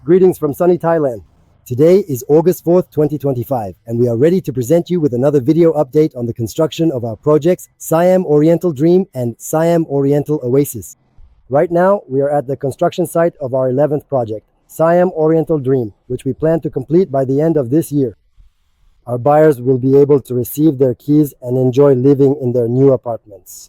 Greetings from sunny Thailand. Today is August 4th, 2025, and we are ready to present you with another video update on the construction of our projects Siam Oriental Dream and Siam Oriental Oasis. Right now, we are at the construction site of our 11th project, Siam Oriental Dream, which we plan to complete by the end of this year. Our buyers will be able to receive their keys and enjoy living in their new apartments.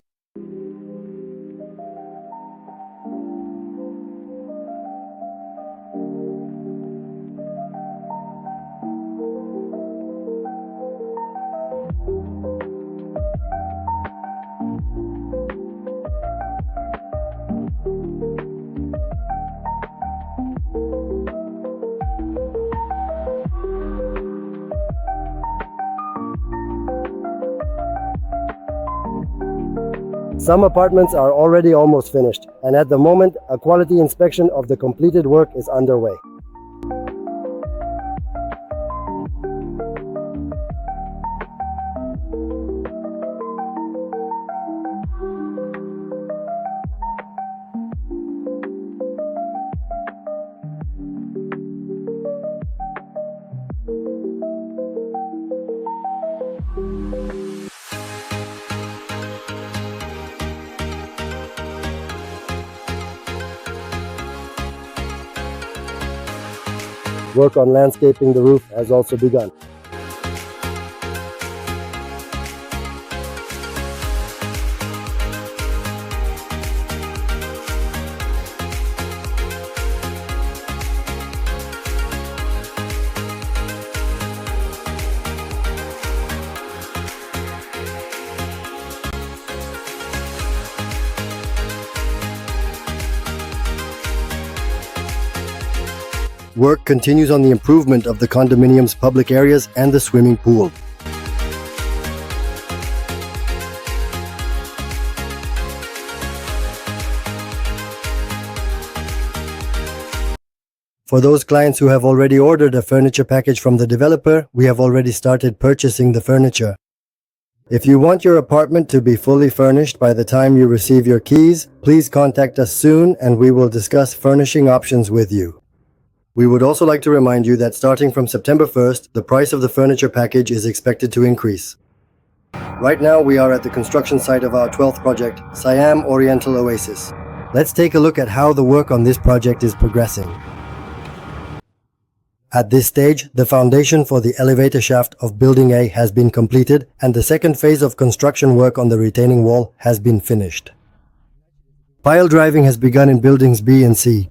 Some apartments are already almost finished, and at the moment, a quality inspection of the completed work is underway. Work on landscaping the roof has also begun. Work continues on the improvement of the condominium's public areas and the swimming pool. For those clients who have already ordered a furniture package from the developer, we have already started purchasing the furniture. If you want your apartment to be fully furnished by the time you receive your keys, please contact us soon and we will discuss furnishing options with you. We would also like to remind you that starting from September 1st, the price of the furniture package is expected to increase. Right now, we are at the construction site of our 12th project, Siam Oriental Oasis. Let's take a look at how the work on this project is progressing. At this stage, the foundation for the elevator shaft of Building A has been completed, and the second phase of construction work on the retaining wall has been finished. Pile driving has begun in Buildings B and C.